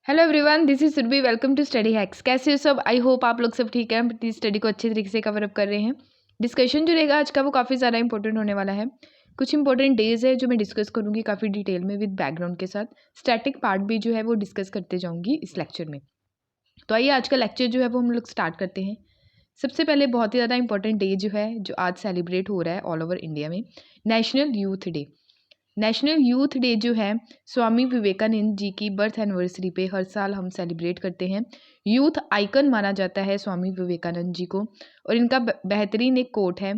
Hello everyone, this is Surabhi. Welcome to study hacks. कैसे हो सब? आई होप आप लोग सब ठीक है, अपनी स्टडी को अच्छे तरीके से कवर अप कर रहे हैं। डिस्कशन जो रहेगा आज का वो काफ़ी ज़्यादा इंपॉर्टेंट होने वाला है। कुछ इंपॉर्टेंट डेज है जो मैं डिस्कस करूंगी काफ़ी डिटेल में विद बैकग्राउंड के साथ। स्टैटिक पार्ट भी जो है वो डिस्कस करते जाऊंगी इस लेक्चर में। तो आइए आज का लेक्चर जो है वो हम लोग स्टार्ट करते हैं। सबसे पहले बहुत ही ज़्यादा इंपॉर्टेंट डे जो है जो आज सेलिब्रेट हो रहा है ऑल ओवर इंडिया में, national youth day. National youth day जो है स्वामी विवेकानंद जी की बर्थ एनिवर्सरी पे हर साल हम सेलिब्रेट करते हैं। यूथ आइकन माना जाता है स्वामी विवेकानंद जी को, और इनका बेहतरीन एक कोट है,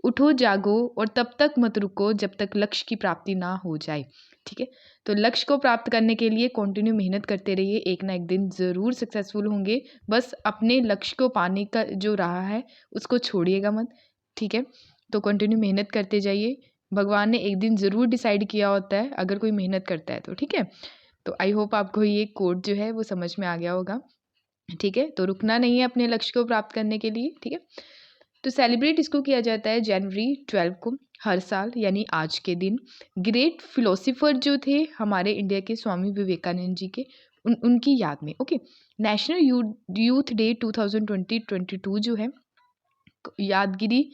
उठो जागो और तब तक मत रुको जब तक लक्ष्य की प्राप्ति ना हो जाए। ठीक है, तो लक्ष्य को प्राप्त करने के लिए कंटिन्यू मेहनत करते रहिए, एक ना एक दिन ज़रूर सक्सेसफुल होंगे। बस अपने लक्ष्य को पाने का जो रहा है उसको छोड़िएगा मत। ठीक है, तो कंटिन्यू मेहनत करते जाइए। भगवान ने एक दिन ज़रूर डिसाइड किया होता है अगर कोई मेहनत करता है तो। ठीक है, तो आई होप आपको ये कोड जो है वो समझ में आ गया होगा। ठीक है, तो रुकना नहीं है अपने लक्ष्य को प्राप्त करने के लिए। ठीक है, तो सेलिब्रेट इसको किया जाता है जनवरी 12 को हर साल, यानी आज के दिन। ग्रेट फिलोसोफर जो थे हमारे इंडिया के, स्वामी विवेकानंद जी के, उनकी याद में। ओके, नेशनल यूथ डे 2022 जो है यादगिरी,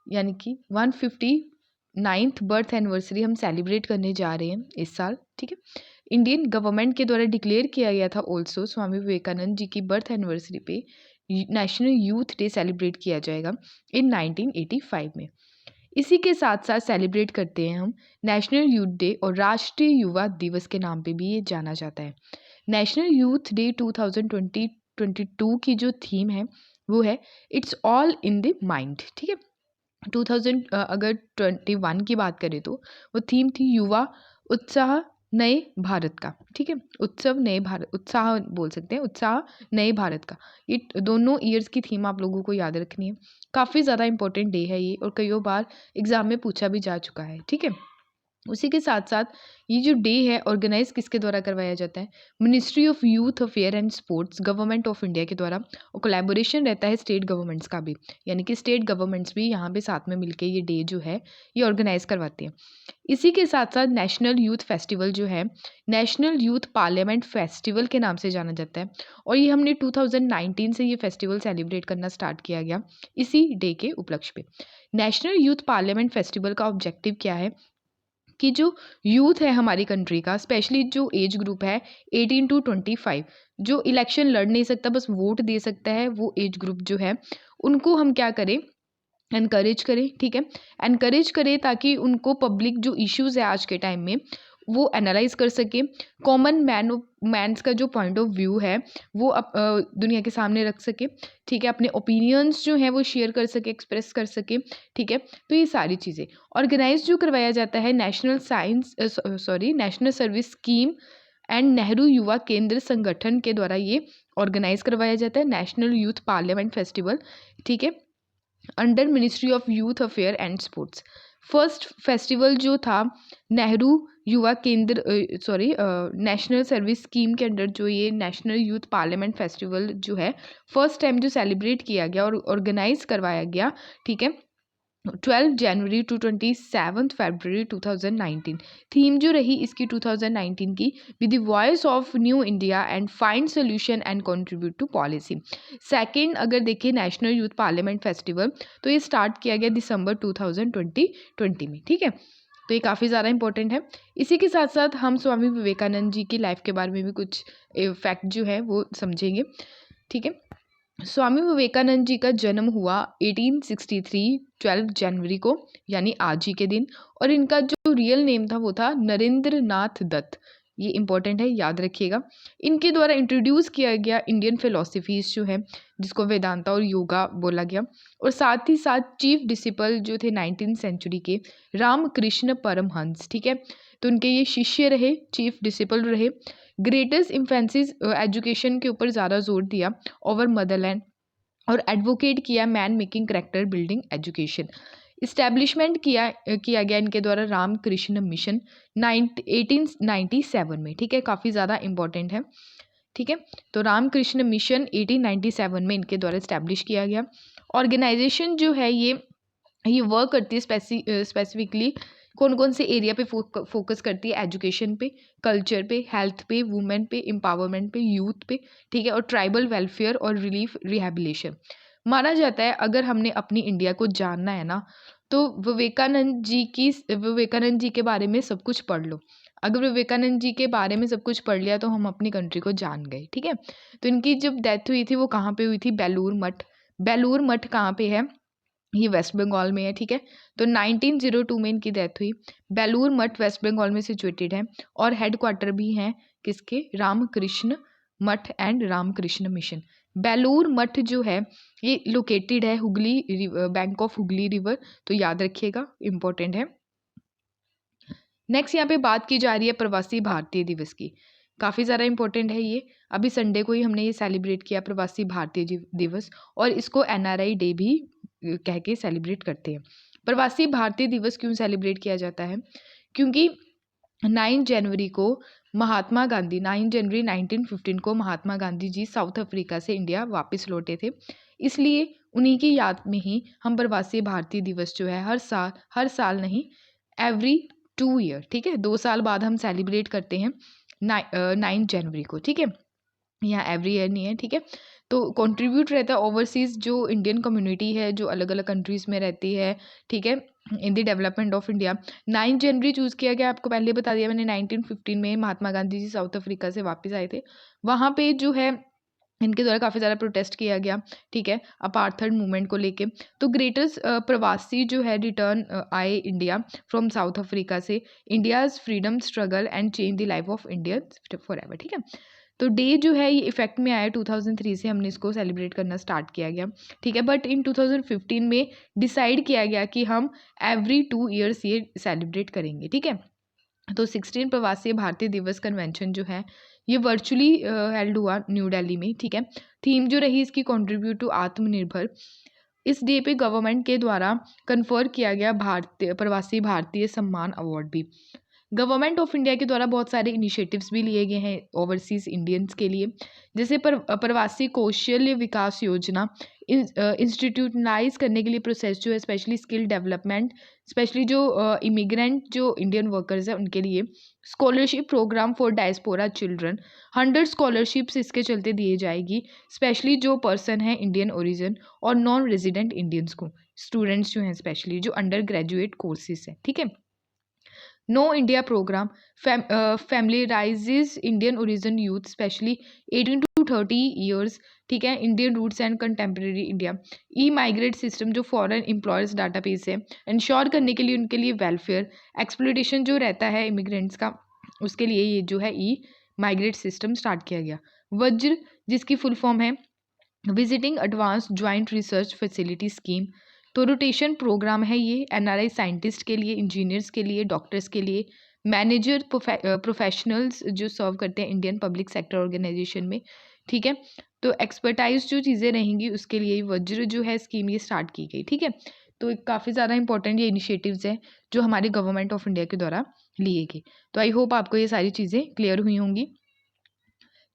यानी कि 159th बर्थ एनिवर्सरी हम सेलिब्रेट करने जा रहे हैं इस साल। ठीक है, इंडियन गवर्नमेंट के द्वारा डिक्लेयर किया गया था ऑल्सो स्वामी विवेकानंद जी की बर्थ एनिवर्सरी पे नेशनल यूथ डे सेलिब्रेट किया जाएगा इन 1985 में। इसी के साथ साथ सेलिब्रेट करते हैं हम नेशनल यूथ डे, और राष्ट्रीय युवा दिवस के नाम पे भी ये जाना जाता है। नेशनल यूथ डे 2022 की जो थीम है वो है it's all in the mind. ठीक है, 2000 अगर 21 की बात करें तो वो थीम थी युवा उत्साह नए भारत का। ठीक है, उत्सव नए भारत, उत्साह बोल सकते हैं, उत्साह नए भारत का। ये दोनों ईयर्स की थीम आप लोगों को याद रखनी है। काफ़ी ज़्यादा इंपॉर्टेंट डे है ये, और कई बार एग्जाम में पूछा भी जा चुका है। ठीक है, उसी के साथ साथ ये जो डे है ऑर्गेनाइज किसके द्वारा करवाया जाता है? Ministry of youth affair and sports, government of India के द्वारा, और कोलैबोरेशन रहता है स्टेट गवर्नमेंट्स का भी, यानी कि स्टेट गवर्नमेंट्स भी यहाँ पे साथ में मिलके ये डे जो है ये ऑर्गेनाइज करवाते हैं। इसी के साथ साथ नेशनल यूथ फेस्टिवल जो है नेशनल यूथ पार्लियामेंट फेस्टिवल के नाम से जाना जाता है, और ये हमने 2019 से ये फेस्टिवल सेलिब्रेट करना स्टार्ट किया गया इसी डे के उपलक्ष्य पे। नेशनल यूथ पार्लियामेंट फेस्टिवल का ऑब्जेक्टिव क्या है कि जो यूथ है हमारी कंट्री का, स्पेशली जो एज ग्रुप है 18 टू 25, जो इलेक्शन लड़ नहीं सकता बस वोट दे सकता है, वो एज ग्रुप जो है उनको हम क्या करें? एनकरेज करें। ठीक है, एनकरेज करें ताकि उनको पब्लिक जो इश्यूज है आज के टाइम में वो एनालाइज कर सके, कॉमन मैंस का जो पॉइंट ऑफ व्यू है वो दुनिया के सामने रख सके। ठीक है, अपने ओपिनियंस जो हैं वो शेयर कर सके, एक्सप्रेस कर सके। ठीक है, तो ये सारी चीज़ें ऑर्गेनाइज जो करवाया जाता है national service scheme and Nehru युवा केंद्र संगठन के द्वारा ये ऑर्गेनाइज करवाया जाता है नेशनल यूथ पार्लियामेंट फेस्टिवल। ठीक है, under ministry of youth affair and sports. First festival जो था नेहरू युवा केंद्र नेशनल सर्विस स्कीम के अंडर, जो ये नेशनल यूथ पार्लियामेंट फेस्टिवल जो है फर्स्ट टाइम जो सेलिब्रेट किया गया और ऑर्गेनाइज करवाया गया। ठीक है, 12 जनवरी टू 27 फरवरी 2019। थीम जो रही इसकी 2019 की, with the voice of new India and find solution and contribute to policy. Second अगर देखें नेशनल यूथ पार्लियामेंट फेस्टिवल, तो ये स्टार्ट किया गया दिसंबर 2020 में। ठीक है, तो ये काफ़ी ज़्यादा इंपॉर्टेंट है। इसी के साथ साथ हम स्वामी विवेकानंद जी की लाइफ के बारे में भी कुछ फैक्ट जो है वो समझेंगे। ठीक है, स्वामी विवेकानंद जी का जन्म हुआ 1863 12 जनवरी को, यानी आज ही के दिन, और इनका जो रियल नेम था वो था नरेंद्र नाथ दत्त। ये इंपॉर्टेंट है, याद रखिएगा। इनके द्वारा इंट्रोड्यूस किया गया इंडियन फिलोसफीज जो है जिसको वेदांता और योगा बोला गया, और साथ ही साथ चीफ डिसिपल जो थे 19th सेंचुरी के रामकृष्ण परमहंस। ठीक है, तो उनके ये शिष्य रहे, चीफ डिसिपल रहे। ग्रेटेस्ट इम्फेंसिस एजुकेशन के ऊपर ज़्यादा जोर दिया ओवर मदरलैंड, और एडवोकेट किया man making character building education. Establishment किया गया इनके द्वारा रामकृष्ण मिशन 1897 में। ठीक है, काफ़ी ज़्यादा इंपॉर्टेंट है। ठीक है, तो रामकृष्ण मिशन 1897 में इनके द्वारा इस्टेब्लिश किया गया। ऑर्गेनाइजेशन जो है ये वर्क करती है स्पेसिफिकली कौन कौन से एरिया पे फोकस करती है, एजुकेशन पे, कल्चर पे, हेल्थ पे, वुमेन पे, एम्पावरमेंट पे, यूथ पे, ठीक है, और ट्राइबल वेलफेयर और रिलीफ रिहेबिलिटेशन। माना जाता है अगर हमने अपनी इंडिया को जानना है ना, तो विवेकानंद जी के बारे में सब कुछ पढ़ लो। अगर विवेकानंद जी के बारे में सब कुछ पढ़ लिया तो हम अपनी कंट्री को जान गए, ठीक है। तो इनकी जब डेथ हुई थी वो कहाँ पे हुई थी, बेलूर मठ। बेलूर मठ कहाँ पे है, ये वेस्ट बंगाल में है, ठीक है। तो 1902 में इनकी डेथ हुई। बेलूर मठ वेस्ट बंगाल में सिचुएटेड है और हेड क्वार्टर भी हैं किसके, रामकृष्ण मठ एंड रामकृष्ण मिशन। बेलूर मठ जो है ये लोकेटेड है Hooghly bank of Hooghly river, तो याद रखिएगा, इंपॉर्टेंट है। नेक्स्ट यहाँ पे बात की जा रही है प्रवासी भारतीय दिवस की, काफ़ी ज़्यादा इंपॉर्टेंट है ये। अभी संडे को ही हमने ये सेलिब्रेट किया प्रवासी भारतीय दिवस, और इसको NRI डे भी कह के सेलिब्रेट करते हैं। प्रवासी भारतीय दिवस क्यों सेलिब्रेट किया जाता है, क्योंकि 9 जनवरी को 9 जनवरी 1915 को महात्मा गांधी जी साउथ अफ्रीका से इंडिया वापस लौटे थे, इसलिए उन्हीं की याद में ही हम प्रवासी भारतीय दिवस जो है हर साल नहीं, एवरी 2 ईयर, ठीक है, 2 साल बाद हम सेलिब्रेट करते हैं 9 जनवरी को, ठीक है। यहाँ एवरी ईयर नहीं है, ठीक है। तो कंट्रीब्यूट रहता है ओवरसीज़ जो इंडियन कम्युनिटी है जो अलग अलग कंट्रीज़ में रहती है, ठीक है, in the development of India. 9 January choose किया गया, आपको पहले बता दिया मैंने। 1915 में महात्मा गांधी जी साउथ अफ्रीका से वापस आए थे, वहाँ पे जो है इनके द्वारा काफ़ी ज़्यादा प्रोटेस्ट किया गया, ठीक है, अपार्थाइड मूवमेंट को लेके। तो ग्रेटेस्ट प्रवासी जो है रिटर्न आए इंडिया फ्रॉम साउथ अफ्रीका से, India's freedom struggle and change the life of India for ever, ठीक है। तो डे जो है ये इफेक्ट में आया 2003 से, हमने इसको सेलिब्रेट करना स्टार्ट किया गया, ठीक है। बट इन 2015 में डिसाइड किया गया कि हम एवरी 2 ईयर्स ये सेलिब्रेट करेंगे, ठीक है। तो 16 प्रवासी भारतीय दिवस कन्वेंशन जो है ये वर्चुअली हेल्ड हुआ न्यू दिल्ली में, ठीक है। थीम जो रही इसकी कंट्रीब्यूट टू आत्मनिर्भर। इस डे पे गवर्नमेंट के द्वारा कन्फर किया गया प्रवासी भारतीय सम्मान अवार्ड भी। गवर्नमेंट ऑफ इंडिया के द्वारा बहुत सारे इनिशिएटिव्स भी लिए गए हैं ओवरसीज़ इंडियंस के लिए, जैसे प्रवासी कौशल्य विकास योजना इंस्टीट्यूशनलाइज करने के लिए प्रोसेस जो है, स्पेशली स्किल डेवलपमेंट, स्पेशली जो इमिग्रेंट जो इंडियन वर्कर्स हैं उनके लिए। Scholarship programme for diaspora children, 100 scholarships इसके चलते दिए जाएगी, स्पेशली जो पर्सन है इंडियन ओरिजिन और नॉन रेजिडेंट इंडियंस को, स्टूडेंट्स जो हैं स्पेशली जो अंडर ग्रेजुएट कोर्सेज हैं, ठीक है। Know India program familiarizes Indian origin youth specially 18 to 30 years, ठीक है, Indian roots and contemporary India. E migrate system जो फॉरेन एम्प्लॉयर्स डाटाबेस है, इंश्योर करने के लिए उनके लिए वेलफेयर एक्सप्लोइटेशन जो रहता है इमिग्रेंट्स का, उसके लिए ये जो है ई माइग्रेट सिस्टम स्टार्ट किया गया। वज्र जिसकी फुल फॉर्म है visiting advance joint research facility scheme. तो रोटेशन प्रोग्राम है ये NRI साइंटिस्ट के लिए, इंजीनियर्स के लिए, डॉक्टर्स के लिए, मैनेजर प्रोफेशनल्स जो सर्व करते हैं इंडियन पब्लिक सेक्टर ऑर्गेनाइजेशन में, ठीक है। तो एक्सपर्टाइज जो चीज़ें रहेंगी उसके लिए वज्र जो है स्कीम ये स्टार्ट की गई, ठीक है। तो काफ़ी ज़्यादा इंपॉर्टेंट ये इनिशिएटिव्स हैं जो हमारे गवर्नमेंट ऑफ इंडिया के द्वारा लिए गए। तो आई होप आपको ये सारी चीज़ें क्लियर हुई होंगी।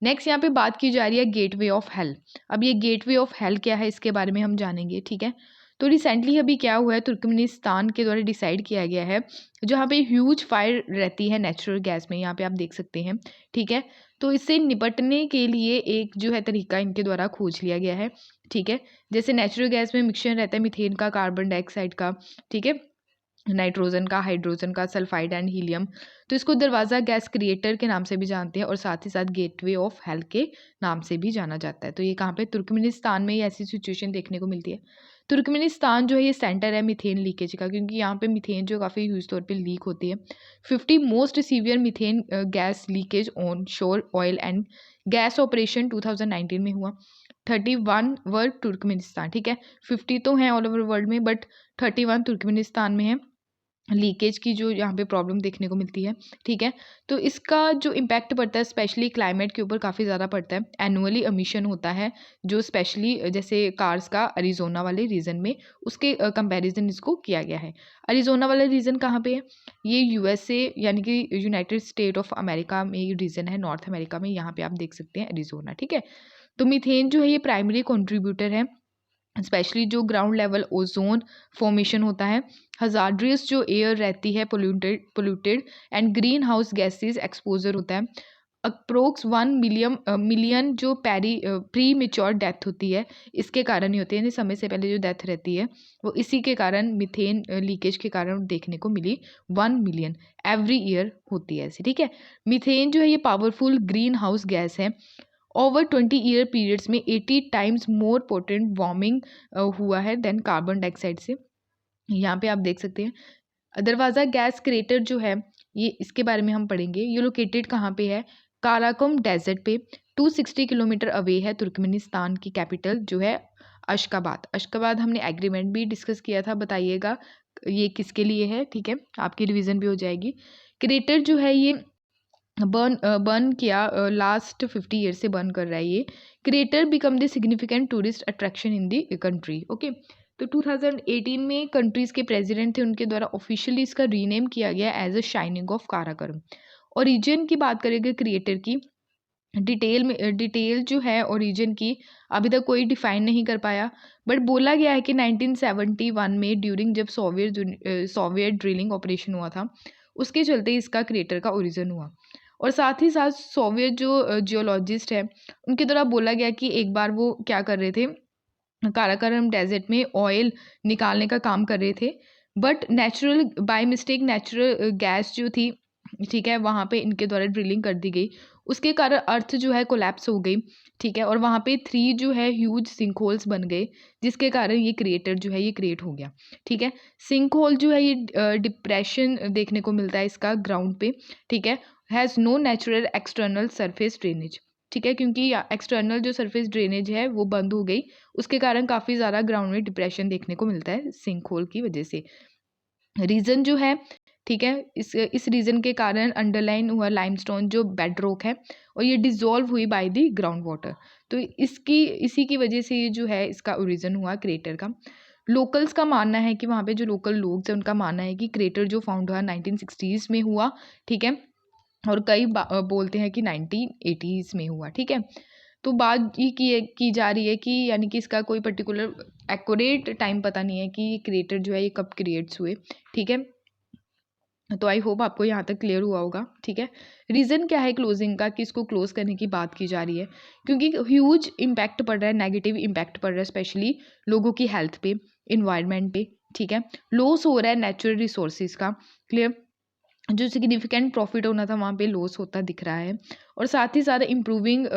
नेक्स्ट यहाँ पे बात की जा रही है गेटवे ऑफ हेल। अब ये गेटवे ऑफ हेल क्या है इसके बारे में हम जानेंगे, ठीक है। तो रिसेंटली अभी क्या हुआ है, तुर्कमेनिस्तान के द्वारा डिसाइड किया गया है, जहाँ पे ह्यूज फायर रहती है नेचुरल गैस में, यहाँ पे आप देख सकते हैं, ठीक है। तो इससे निपटने के लिए एक जो है तरीका इनके द्वारा खोज लिया गया है, ठीक है। जैसे नेचुरल गैस में मिक्सचर रहता है मीथेन का, कार्बन डाइऑक्साइड का, ठीक है, नाइट्रोजन का, हाइड्रोजन का, सल्फाइड एंड हीलियम। तो इसको दरवाज़ा गैस क्रिएटर के नाम से भी जानते हैं और साथ ही साथ गेटवे ऑफ हेल के नाम से भी जाना जाता है। तो ये कहाँ पे, तुर्कमेनिस्तान में ये ऐसी सिचुएशन देखने को मिलती है। तुर्कमेनिस्तान जो है ये सेंटर है मीथेन लीकेज का, क्योंकि यहाँ पे मीथेन जो काफ़ी ह्यूज तौर पे लीक होती है। 50 most severe methane gas leakage on शोर ऑयल एंड गैस ऑपरेशन 2019 में हुआ। 31 वर्ल्ड तुर्कमेनिस्तान, ठीक है। 50 तो हैं ऑल ओवर वर्ल्ड में, बट 31 तुर्कमेनिस्तान में है लीकेज की जो यहाँ पे प्रॉब्लम देखने को मिलती है, ठीक है। तो इसका जो इम्पैक्ट पड़ता है स्पेशली क्लाइमेट के ऊपर काफ़ी ज़्यादा पड़ता है। एनुअली एमिशन होता है जो स्पेशली जैसे कार्स का अरिजोना वाले रीजन में, उसके कंपैरिजन इसको किया गया है। अरिजोना वाला रीजन कहाँ पे है, ये USA यानी कि यूनाइटेड स्टेट ऑफ अमेरिका में ये रीजन है, नॉर्थ अमेरिका में, यहाँ पे आप देख सकते हैं अरिजोना, ठीक है। तो मीथेन जो है ये प्राइमरी कंट्रीब्यूटर है स्पेशली जो ग्राउंड लेवल ओजोन फॉर्मेशन होता है, हजार्ड्रियस जो एयर रहती है polluted and green house gases exposure होता है। अप्रोक्स 1 मिलियन जो प्री मेच्योर डेथ होती है इसके कारण ही होती है, यानी समय से पहले जो डेथ रहती है वो इसी के कारण मीथेन लीकेज के कारण देखने को मिली। 1 मिलियन एवरी ईयर होती है ऐसी, ठीक है। मीथेन जो है ये पावरफुल ग्रीन हाउस गैस है। ओवर 20 ईयर पीरियड्स में 80 टाइम्स मोर पोटेंट वार्मिंग हुआ है देन कार्बन डाइऑक्साइड से। यहाँ पे आप देख सकते हैं दरवाज़ा गैस क्रेटर जो है ये इसके बारे में हम पढ़ेंगे। ये लोकेटेड कहाँ पे है? काराकोरम डेजर्ट पे 260 किलोमीटर अवे है तुर्कमेनिस्तान की कैपिटल जो है अशकाबाद। अशकाबाद हमने एग्रीमेंट भी डिस्कस किया था, बताइएगा ये किसके लिए है, ठीक है, आपकी रिवीजन भी हो जाएगी। क्रेटर जो है ये बर्न किया लास्ट 50 ईयर से बर्न कर रहा है ये। Crater become the significant tourist attraction in the country. Okay, तो 2018 में कंट्रीज़ के प्रेसिडेंट थे, उनके द्वारा ऑफिशियली इसका रीनेम किया गया as a shining of Karakoram. Origin की बात करेंगे क्रिएटर की, डिटेल जो है ओरिजिन की अभी तक कोई डिफाइन नहीं कर पाया, बट बोला गया है कि 1971 में ड्यूरिंग जब सोवियत ड्रिलिंग ऑपरेशन हुआ था उसके चलते इसका क्रिएटर का ओरिजिन हुआ। और साथ ही साथ सोवियत जो जियोलॉजिस्ट है उनके द्वारा बोला गया कि एक बार वो क्या कर रहे थे, काराकोरम डेजर्ट में ऑयल निकालने का काम कर रहे थे, but natural by mistake natural gas जो थी, ठीक है, वहाँ पे इनके द्वारा ड्रिलिंग कर दी गई, उसके कारण अर्थ जो है कोलैप्स हो गई, ठीक है, और वहाँ पे 3 जो है ह्यूज सिंक होल्स बन गए जिसके कारण ये क्रिएटर जो है ये क्रिएट हो गया, ठीक है। सिंक होल जो है ये डिप्रेशन देखने को मिलता है इसका ग्राउंड पे, ठीक है, has no natural external surface drainage, ठीक है, क्योंकि एक्सटर्नल जो सरफेस ड्रेनेज है वो बंद हो गई, उसके कारण काफ़ी ज़्यादा ग्राउंड में डिप्रेशन देखने को मिलता है सिंक होल की वजह से। रीज़न जो है, ठीक है, इस रीज़न के कारण अंडरलाइन हुआ लाइमस्टोन जो बेड रॉक है और ये डिज़ोल्व हुई बाय द ग्राउंड वाटर, तो इसी की वजह से ये जो है इसका ओरिजिन हुआ क्रेटर का। लोकल्स का मानना है कि वहाँ पे जो लोकल लोग हैं उनका मानना है कि क्रेटर जो फाउंड हुआ 1960s में हुआ, ठीक है, और कई बोलते हैं कि 1980s में हुआ, ठीक है। तो बात ये की जा रही है कि यानी कि इसका कोई पर्टिकुलर एक्यूरेट टाइम पता नहीं है कि क्रिएटर जो है ये कब क्रिएट्स हुए, ठीक है। तो आई होप आपको यहाँ तक क्लियर हुआ होगा, ठीक है। रीज़न क्या है क्लोजिंग का कि इसको क्लोज करने की बात की जा रही है, क्योंकि ह्यूज इम्पैक्ट पड़ रहा है, नेगेटिव इम्पैक्ट पड़ रहा है स्पेशली लोगों की हेल्थ पे, इन्वायरमेंट पे, ठीक है, लॉस हो रहा है नेचुरल रिसोर्सेज का, क्लियर, जो सिग्निफिकेंट प्रॉफिट होना था वहाँ पे लॉस होता दिख रहा है, और साथ ही साथ इम्प्रूविंग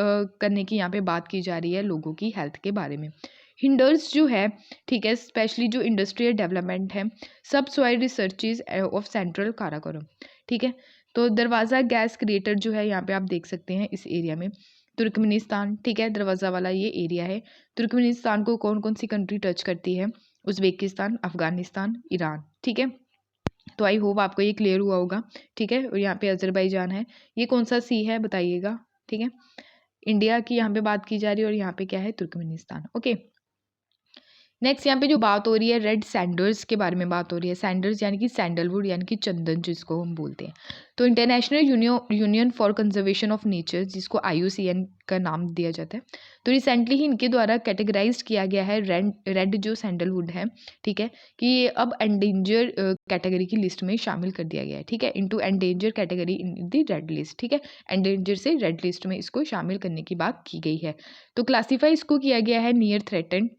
करने की यहाँ पे बात की जा रही है लोगों की हेल्थ के बारे में। हिंडर्स जो है, ठीक है, स्पेशली जो इंडस्ट्रियल डेवलपमेंट है, सब soil researches of central Karakoram, ठीक है। तो दरवाज़ा गैस क्रिएटर जो है यहाँ पे आप देख सकते हैं इस एरिया में तुर्कमेनिस्तान, ठीक है, दरवाज़ा वाला ये एरिया है। तुर्कमेनिस्तान को कौन कौन सी कंट्री टच करती है? उज़्बेकिस्तान, अफ़गानिस्तान, ईरान, ठीक है। तो आई होप आपको ये क्लियर हुआ होगा, ठीक है। और यहाँ पे अजरबैजान है, ये कौन सा सी है बताइएगा, ठीक है। इंडिया की यहाँ पे बात की जा रही है और यहाँ पे क्या है? Turkmenistan, okay. नेक्स्ट यहाँ पे जो बात हो रही है रेड सैंडर्स के बारे में बात हो रही है। सैंडर्स यानी कि सैंडलवुड यानी कि चंदन जिसको हम बोलते हैं। तो international union for conservation of nature जिसको IUCN का नाम दिया जाता है, तो रिसेंटली ही इनके द्वारा कैटेगराइज किया गया है रेड जो सैंडलवुड है, ठीक है, कि ये अब एंडेंजर कैटेगरी की लिस्ट में शामिल कर दिया गया है, ठीक है, into endanger category in the red list, ठीक है, एंडेंजर से रेड लिस्ट में इसको शामिल करने की बात की गई है। तो क्लासीफाई इसको किया गया है नियर थ्रेटेंड,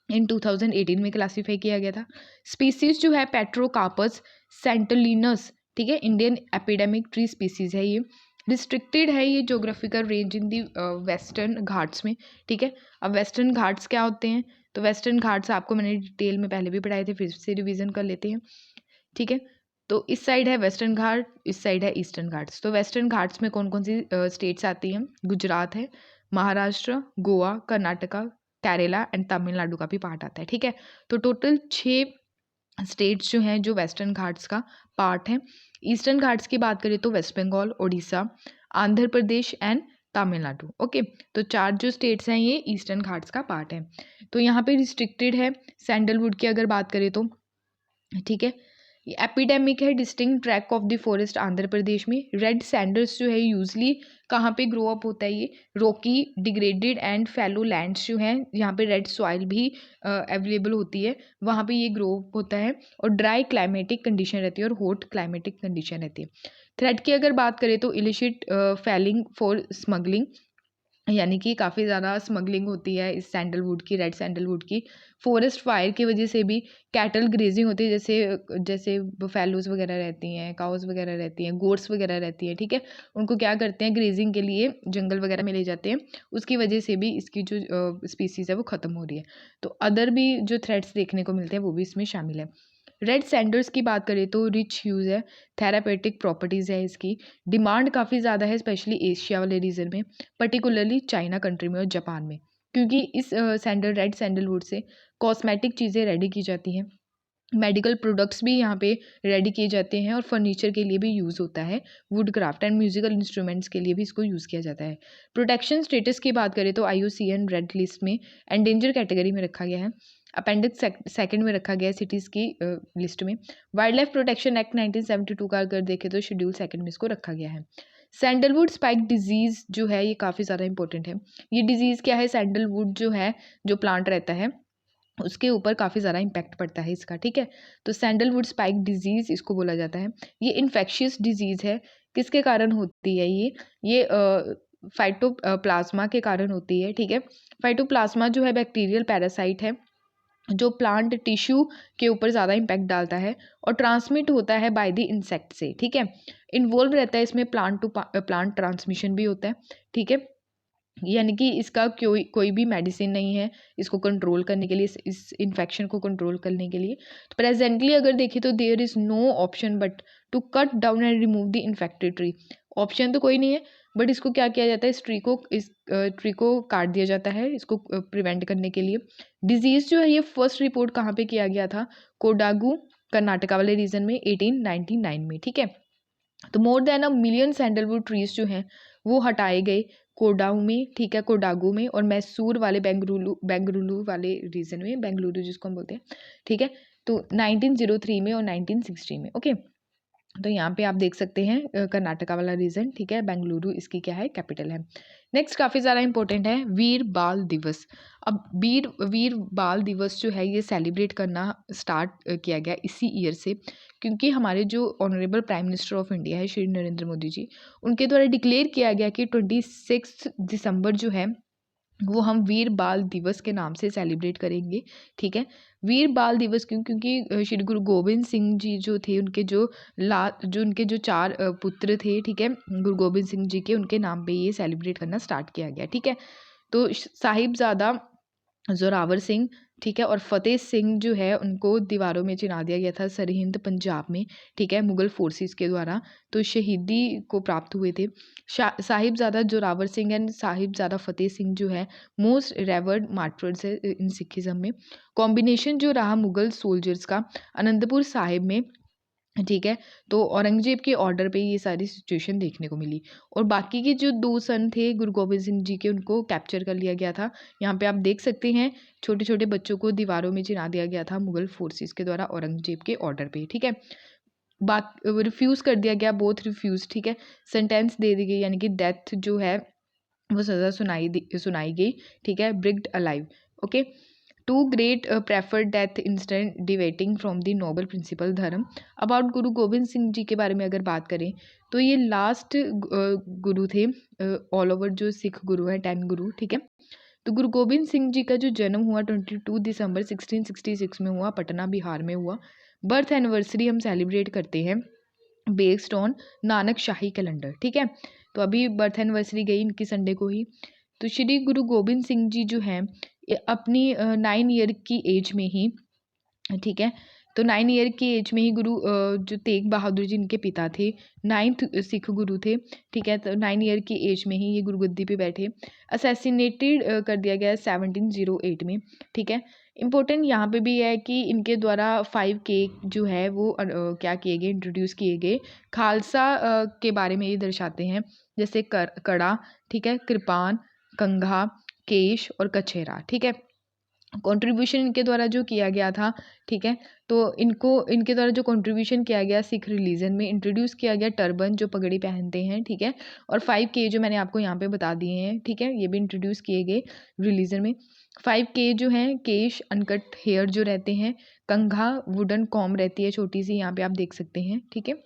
इन 2018 में क्लासीफाई किया गया था। स्पीसीज जो है पेट्रोकार्पस सेंटलिनस, ठीक है, इंडियन एपिडेमिक ट्री स्पीसीज है ये, रिस्ट्रिक्टेड है ये geographical range in the western Ghats में, ठीक है। अब वेस्टर्न घाट्स क्या होते हैं? तो वेस्टर्न घाट्स आपको मैंने डिटेल में पहले भी पढ़ाए थे, फिर से रिवीजन कर लेते हैं, ठीक है। तो इस साइड है वेस्टर्न घाट, इस साइड है ईस्टर्न घाट्स। तो वेस्टर्न घाट्स में कौन कौन सी स्टेट्स आती हैं? गुजरात है, महाराष्ट्र, गोवा, कर्नाटका, केरला एंड तमिलनाडु का भी पार्ट आता है, ठीक है। तो टोटल 6 स्टेट्स जो हैं जो वेस्टर्न घाट्स का पार्ट है। ईस्टर्न घाट्स की बात करें तो वेस्ट बंगाल, उड़ीसा, आंध्र प्रदेश एंड तमिलनाडु, ओके। तो 4 जो स्टेट्स हैं ये ईस्टर्न घाट्स का पार्ट है। तो यहाँ पे रिस्ट्रिक्टेड है सैंडलवुड की अगर बात करें तो, ठीक है। एपिडेमिक है distinct track of the forest Andhra Pradesh में। रेड सैंडर्स जो है यूजली कहाँ पे ग्रो अप होता है ये? Rocky, degraded and fallow lands जो हैं, यहाँ पे रेड सॉइल भी अवेलेबल होती है, वहाँ पे ये ग्रो अप होता है। और ड्राई क्लाइमेटिक कंडीशन रहती है और हॉट क्लाइमेटिक कंडीशन रहती है। थ्रेट की अगर बात करें तो इलिसिट फेलिंग फॉर स्मगलिंग, यानी कि काफ़ी ज़्यादा स्मगलिंग होती है इस सैंडलवुड की, रेड सैंडलवुड की। फॉरेस्ट फायर की वजह से भी कैटल ग्रेजिंग होती है, जैसे जैसे बफेलोज़ वगैरह रहती हैं, काउज़ वगैरह रहती हैं, गोट्स वगैरह रहती हैं, ठीक है? उनको क्या करते हैं, ग्रेजिंग के लिए जंगल वगैरह में ले जाते हैं, उसकी वजह से भी इसकी जो स्पीसीज़ है वो ख़त्म हो रही है। तो अदर भी जो थ्रेट्स देखने को मिलते हैं वो भी इसमें शामिल है। रेड सैंडल्स की बात करें तो रिच ह्यूज़ है, थेरापेटिक प्रॉपर्टीज़ है इसकी, डिमांड काफ़ी ज़्यादा है स्पेशली एशिया वाले रीजन में, पर्टिकुलरली चाइना कंट्री में और जापान में, क्योंकि इस रेड सैंडलवुड से कॉस्मेटिक चीज़ें रेडी की जाती हैं, मेडिकल प्रोडक्ट्स भी यहाँ पे रेडी किए जाते हैं और फर्नीचर के लिए भी यूज़ होता है, would craft and musical instruments के लिए भी इसको यूज़ किया जाता है। प्रोटेक्शन स्टेटस की बात करें तो IUCN रेड लिस्ट में एंडेंजर कैटेगरी में रखा गया है, अपेंडिक्स सेकंड में रखा गया है सिटीज़ की लिस्ट में। वाइल्ड लाइफ प्रोटेक्शन एक्ट 1972 का अगर देखें तो शेड्यूल सेकंड में इसको रखा गया है। सैंडलवुड स्पाइक डिजीज़ जो है ये काफ़ी ज़्यादा इंपॉर्टेंट है। ये डिजीज़ क्या है, सैंडलवुड जो है, जो प्लांट रहता है उसके ऊपर काफ़ी ज़्यादा इम्पैक्ट पड़ता है इसका, ठीक है? तो सैंडलवुड स्पाइक डिजीज़ इसको बोला जाता है। ये इन्फेक्शियस डिजीज़ है। किसके कारण होती है ये? ये फाइटोप्लाज्मा के कारण होती है, ठीक है? फाइटोप्लाज्मा जो है बैक्टीरियल पैरासाइट है, जो प्लांट टिश्यू के ऊपर ज़्यादा इम्पैक्ट डालता है और ट्रांसमिट होता है बाय द इंसेक्ट से, ठीक है? इन्वॉल्व रहता है इसमें प्लांट टू प्लांट ट्रांसमिशन भी होता है, ठीक है? यानी कि इसका कोई कोई भी मेडिसिन नहीं है इसको कंट्रोल करने के लिए, इस इन्फेक्शन को कंट्रोल करने के लिए। तो प्रेजेंटली अगर देखें तो there is no option but to cut down and remove the infected tree. Option तो कोई नहीं है, बट इसको क्या किया जाता है, इस ट्री को काट दिया जाता है इसको प्रिवेंट करने के लिए। डिजीज़ जो है ये फर्स्ट रिपोर्ट कहाँ पे किया गया था? कोडागू, कर्नाटका वाले रीजन में 1899 में, ठीक है? तो more than 1 million sandalwood trees जो हैं वो हटाए गए कोडाऊ में, ठीक है, कोडागू में और मैसूर वाले बेंगलुरु वाले रीजन में, बेंगलुरु जिसको हम बोलते हैं, ठीक है? तो 1903 में और 1960 में, ओके? तो यहाँ पे आप देख सकते हैं कर्नाटका वाला रीजन, ठीक है, बेंगलुरु इसकी क्या है, कैपिटल है। नेक्स्ट काफ़ी ज़्यादा इंपॉर्टेंट है वीर बाल दिवस। अब वीर बाल दिवस जो है ये सेलिब्रेट करना स्टार्ट किया गया इसी ईयर से, क्योंकि हमारे जो honourable prime minister of India है श्री नरेंद्र मोदी जी, उनके द्वारा डिक्लेयर किया गया कि 26 दिसंबर जो है वो हम वीर बाल दिवस के नाम से सेलिब्रेट करेंगे, ठीक है? वीर बाल दिवस क्यों? क्योंकि श्री गुरु गोबिंद सिंह जी जो थे उनके जो 4 पुत्र थे, ठीक है? गुरु गोबिंद सिंह जी के उनके नाम पे ये सेलिब्रेट करना स्टार्ट किया गया, ठीक है? तो साहिबजादा ज़ोरावर सिंह, ठीक है, और फ़तेह सिंह जो है उनको दीवारों में चिना दिया गया था सरहिंद पंजाब में, ठीक है, मुग़ल फोर्सेस के द्वारा, तो शहीदी को प्राप्त हुए थे। साहिबजादा जोरावर सिंह एंड साहिबजादा फ़तेह सिंह जो है मोस्ट रेवर्ड मार्टर्स है इन सिखिज़्म में। कॉम्बिनेशन जो रहा मुग़ल सोल्जर्स का आनंदपुर साहिब में, ठीक है, तो औरंगज़ेब के ऑर्डर पे ये सारी सिचुएशन देखने को मिली और बाकी के जो 2 सन थे गुरु गोबिंद सिंह जी के, उनको कैप्चर कर लिया गया था। यहाँ पे आप देख सकते हैं छोटे-छोटे बच्चों को दीवारों में चिना दिया गया था मुग़ल फोर्सेस के द्वारा औरंगज़ेब के ऑर्डर पे, ठीक है। रिफ्यूज़ कर दिया गया, बोथ रिफ्यूज़, ठीक है। सेंटेंस दे दी गई यानी कि डेथ जो है वो सज़ा सुनाई गई, ठीक है, bricked alive, okay. Two great preferred death instant deviating from the noble principle dharma. About Guru Gobind Singh ji के बारे में अगर बात करें तो ये लास्ट गुरु थे ऑल ओवर जो सिख गुरु हैं, 10 गुरु, ठीक है। तो गुरु गोबिंद सिंह जी का जो जन्म हुआ 22 दिसंबर 1666 में हुआ, पटना बिहार में हुआ। बर्थ एनिवर्सरी हम सेलिब्रेट करते हैं based on Nanak shahi calendar, ठीक है। तो अभी बर्थ एनिवर्सरी गई इनकी संडे को ही। तो श्री गुरु गोबिंद सिंह जी जो हैं अपनी 9 ईयर की एज में ही, ठीक है, तो 9 ईयर की एज में ही जो तेग बहादुर जी इनके पिता थे, 9th सिख गुरु थे, ठीक है। तो 9 ईयर की एज में ही ये गुरुगद्दी पे बैठे। असैसिनेटेड कर दिया गया 1708 में, ठीक है। इम्पोर्टेंट यहाँ पे भी है कि इनके द्वारा 5K जो है वो क्या किए गए, इंट्रोड्यूस किए गए। खालसा के बारे में ये दर्शाते हैं, जैसे कड़ा, ठीक है, कृपान, कंघा, केश और कछेरा, ठीक है। कंट्रीब्यूशन इनके द्वारा जो किया गया था, ठीक है, तो इनके द्वारा जो कंट्रीब्यूशन किया गया सिख रिलीजन में, इंट्रोड्यूस किया गया टर्बन जो पगड़ी पहनते हैं, ठीक है, और 5K जो मैंने आपको यहाँ पे बता दिए हैं, ठीक है, ये भी इंट्रोड्यूस किए गए रिलीजन में। 5K जो है केश, अनकट हेयर जो रहते हैं, कंघा वुडन कॉम रहती है छोटी सी, यहाँ पे आप देख सकते हैं, ठीक है,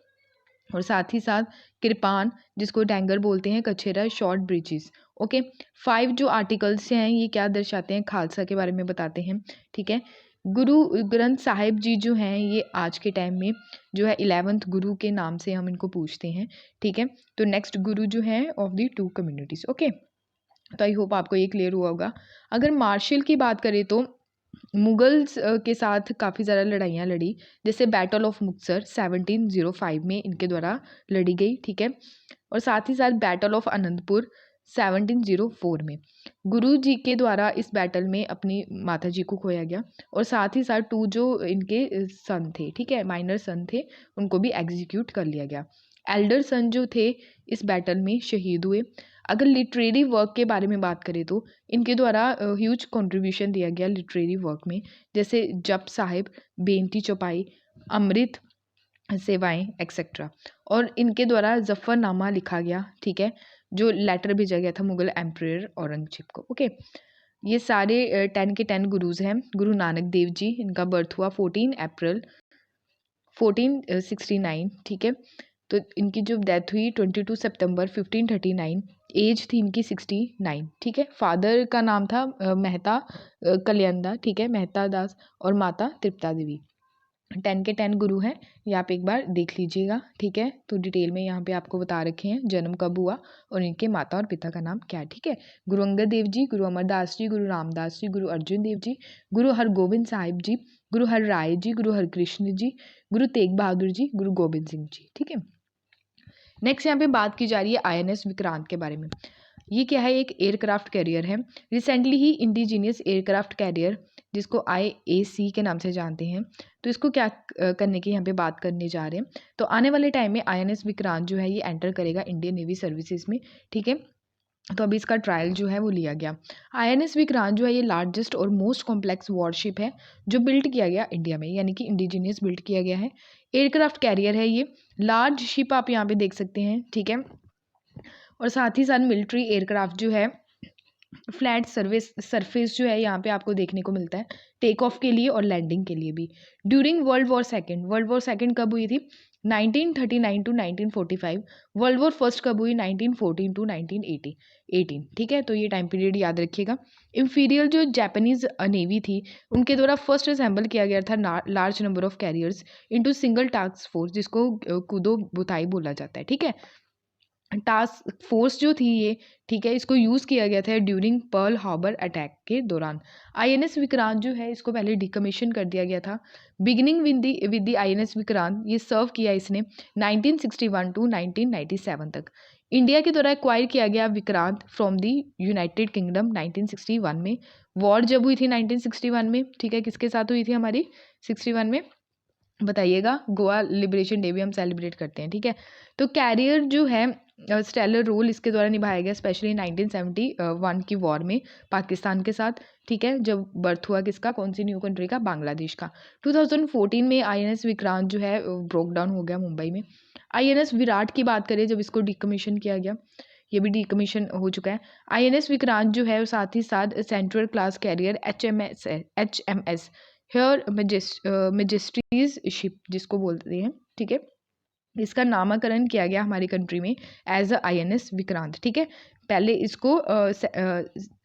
और साथ ही साथ कृपान जिसको डैंगर बोलते हैं, कछेरा, शॉर्ट ब्रीचेस। ओके, 5 जो आर्टिकल्स हैं ये क्या दर्शाते हैं, खालसा के बारे में बताते हैं, ठीक है। गुरु ग्रंथ साहिब जी जो हैं ये आज के टाइम में जो है 11th गुरु के नाम से हम इनको पूछते हैं, ठीक है। तो नेक्स्ट गुरु जो है ऑफ द 2 कम्युनिटीज़। ओके, तो आई होप आपको ये क्लियर हुआ होगा। अगर मार्शल की बात करें तो मुगल्स के साथ काफ़ी ज़्यादा लड़ाइयाँ लड़ी, जैसे बैटल ऑफ मुक्तसर 1705 में इनके द्वारा लड़ी गई, ठीक है, और साथ ही साथ बैटल ऑफ अनंतपुर 1704 में गुरु जी के द्वारा इस बैटल में अपनी माता जी को खोया गया, और साथ ही साथ 2 जो इनके सन थे, ठीक है, माइनर सन थे, उनको भी एग्जीक्यूट कर लिया गया। एल्डर सन जो थे इस बैटल में शहीद हुए। अगर लिटरेरी वर्क के बारे में बात करें तो इनके द्वारा ह्यूज कंट्रीब्यूशन दिया गया लिटरेरी वर्क में, जैसे जप साहिब, बेनती चौपाई, अमृत सेवाएं एक्सेट्रा, और इनके द्वारा जफ़रनामा लिखा गया, ठीक है, जो लेटर भेजा गया था मुगल एम्परर औरंगजेब को। ओके, ये सारे 10 के 10 गुरुज हैं। गुरु नानक देव जी, इनका बर्थ हुआ 14 अप्रैल 1469, ठीक है, तो इनकी जो डेथ हुई 22 सितंबर 1539, एज थी इनकी 69, ठीक है। फादर का नाम था मेहता कल्याणदा, ठीक है, मेहता दास, और माता तृप्ता देवी। 10 के 10 गुरु हैं, ये आप एक बार देख लीजिएगा, ठीक है। तो डिटेल में यहाँ पे आपको बता रखे हैं जन्म कब हुआ और इनके माता और पिता का नाम क्या है, ठीक है। गुरु अंगद देव जी, गुरु अमरदास जी, गुरु रामदास जी, गुरु अर्जुन देव जी, गुरु हरगोबिंद साहिब जी, गुरु हर राय जी, गुरु हरकृष्ण जी, गुरु तेग बहादुर जी, गुरु गोबिंद सिंह जी, ठीक है। नेक्स्ट यहाँ पे बात की जा रही है INS विक्रांत के बारे में। ये क्या है, एक एयरक्राफ्ट कैरियर है, रिसेंटली ही इंडिजीनियस एयरक्राफ्ट कैरियर जिसको IAC के नाम से जानते हैं। तो इसको क्या करने की यहाँ पे बात करने जा रहे हैं, तो आने वाले टाइम में INS विक्रांत जो है ये एंटर करेगा इंडियन नेवी सर्विसेज में, ठीक है। तो अभी इसका ट्रायल जो है वो लिया गया। INS विक्रांत जो है ये लार्जेस्ट और मोस्ट कॉम्प्लेक्स वॉरशिप है जो बिल्ड किया गया इंडिया में, यानी कि इंडिजीनियस बिल्ड किया गया है। एयरक्राफ्ट कैरियर है ये, लार्ज शिप आप यहाँ पे देख सकते हैं, ठीक है, और साथ ही साथ मिलिट्री एयरक्राफ्ट जो है फ्लैट सरफेस जो है यहाँ पे आपको देखने को मिलता है टेक ऑफ के लिए और लैंडिंग के लिए भी। ड्यूरिंग वर्ल्ड वॉर सेकेंड कब हुई थी, 1939 टू 1945। वर्ल्ड वॉर फर्स्ट कब हुई, 1914 टू 1918, ठीक है। तो ये टाइम पीरियड याद रखिएगा। इंफीरियर जो जापानीज नेवी थी उनके द्वारा फर्स्ट असेंबल किया गया था large number of carriers into single task force, जिसको कुदो बुताई बोला जाता है, ठीक है। टास्क फोर्स जो थी ये, ठीक है, इसको यूज़ किया गया था ड्यूरिंग पर्ल हार्बर अटैक के दौरान। INS विक्रांत जो है इसको पहले डिकमीशन कर दिया गया था। Beginning with the INS Vikrant ये सर्व किया इसने 1961 टू 1997 तक। इंडिया के द्वारा एक्वायर किया गया Vikrant from the United kingdom 1961 में। वॉर जब हुई थी 1961 में, ठीक है, किसके साथ हुई थी हमारी 61 में, बताइएगा। गोवा लिबरेशन डे भी हम सेलिब्रेट करते हैं, ठीक है। तो कैरियर जो है स्टेलर रोल इसके द्वारा निभाया गया, स्पेशली 1971 की वॉर में पाकिस्तान के साथ, ठीक है, जब बर्थ हुआ किसका, कौन सी न्यू कंट्री का, बांग्लादेश का। 2014 में INS विक्रांत जो है ब्रोक डाउन हो गया मुंबई में। INS विराट की बात करें जब इसको डिकमीशन किया गया, ये भी डिकमीशन हो चुका है। INS विक्रांत जो है साथ ही साथ central class carrier HMS Her Majesty's Ship जिसको बोलते हैं, ठीक है, इसका नामकरण किया गया हमारी कंट्री में एज अ INS विक्रांत, ठीक है। पहले इसको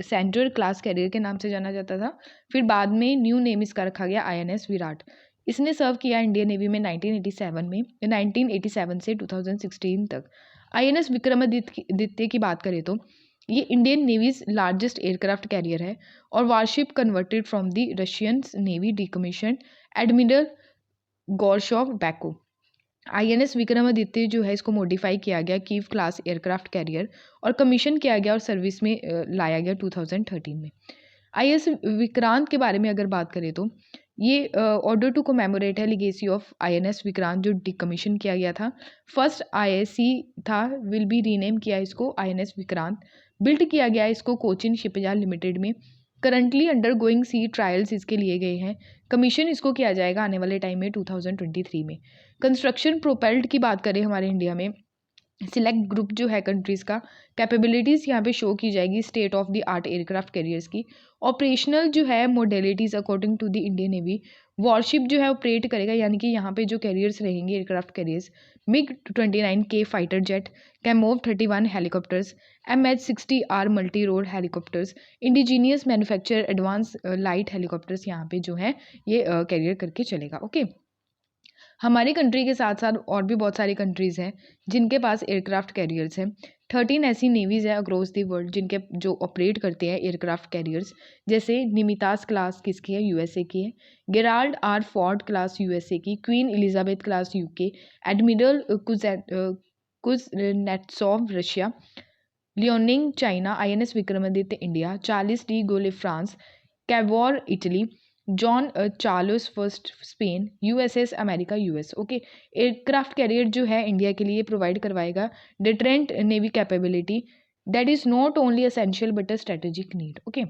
सेंट्रल क्लास कैरियर के नाम से जाना जाता था, फिर बाद में न्यू नेम इसका रखा गया INS विराट। इसने सर्व किया इंडियन नेवी में 1987 से 2016 तक। INS विक्रमादित्य की बात करें तो ये Indian navy's largest aircraft carrier है और warship converted from the Russian navy decommission Admiral Gorshkov Baku. INS Vikramaditya जो है इसको मॉडिफाई किया गया कीव क्लास एयरक्राफ्ट कैरियर और कमीशन किया गया और सर्विस में लाया गया 2013 में। INS विक्रांत के बारे में अगर बात करें तो ये ऑर्डर टू कोमेमोरेट है लिगेसी ऑफ INS विक्रांत जो डिकमीशन किया गया था। फर्स्ट IAC था, विल बी रीनेम किया इसको INS विक्रांत। बिल्ड किया गया इसको कोचिन शिपयार्ड लिमिटेड में करंटली अंडर गोइंग सी ट्रायल्स इसके लिए गए हैं। कमीशन इसको किया जाएगा आने वाले टाइम में 2023 में। कंस्ट्रक्शन प्रोपेल्ड की बात करें हमारे इंडिया में, सिलेक्ट ग्रुप जो है कंट्रीज़ का, कैपेबिलिटीज़ यहाँ पे शो की जाएगी state of the art aircraft carriers की। ऑपरेशनल जो है modalities according to the Indian navy, warship जो है ऑपरेट करेगा, यानी कि यहाँ पे जो कैरियर्स रहेंगे aircraft carriers, MiG-29K fighter jet, Kamov 31 helicopters, MH-60R multi role helicopters, indigenous manufacture advance light helicopters यहाँ पे जो है ये कैरियर करके चलेगा। ओके, हमारी कंट्री के साथ साथ और भी बहुत सारी कंट्रीज़ हैं जिनके पास एयरक्राफ्ट कैरियर्स हैं। 13 ऐसी नेवीज़ हैं अक्रॉस द वर्ल्ड जिनके जो ऑपरेट करते हैं एयरक्राफ्ट कैरियर्स, जैसे निमितास क्लास किसकी है, यूएसए की है। Gerald R Ford class USA की, Queen Elizabeth class UK, Admiral Kuznetsov Russia, Liaoning China, INS Vikramaditya India, Charles de Gaulle France, Cavour Italy, Juan Carlos first Spain, USS America US। Okay, aircraft carrier जो है India के लिए provide करवाएगा deterrent navy capability that is not only essential but a strategic need. Okay,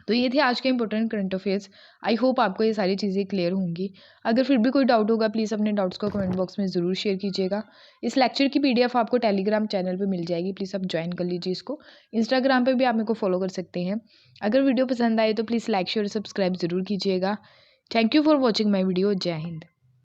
तो ये थे आज के important current affairs. I hope आपको ये सारी चीज़ें क्लियर होंगी। अगर फिर भी कोई डाउट होगा प्लीज़ अपने डाउट्स को कमेंट बॉक्स में ज़रूर शेयर कीजिएगा। इस लेक्चर की PDF आपको टेलीग्राम चैनल पे मिल जाएगी, प्लीज़ आप ज्वाइन कर लीजिए इसको। इंस्टाग्राम पे भी आप मेरे को फॉलो कर सकते हैं। अगर वीडियो पसंद आए तो प्लीज़ लाइक शेयर सब्सक्राइब ज़रूर कीजिएगा। Thank you for watching my video. जय हिंद।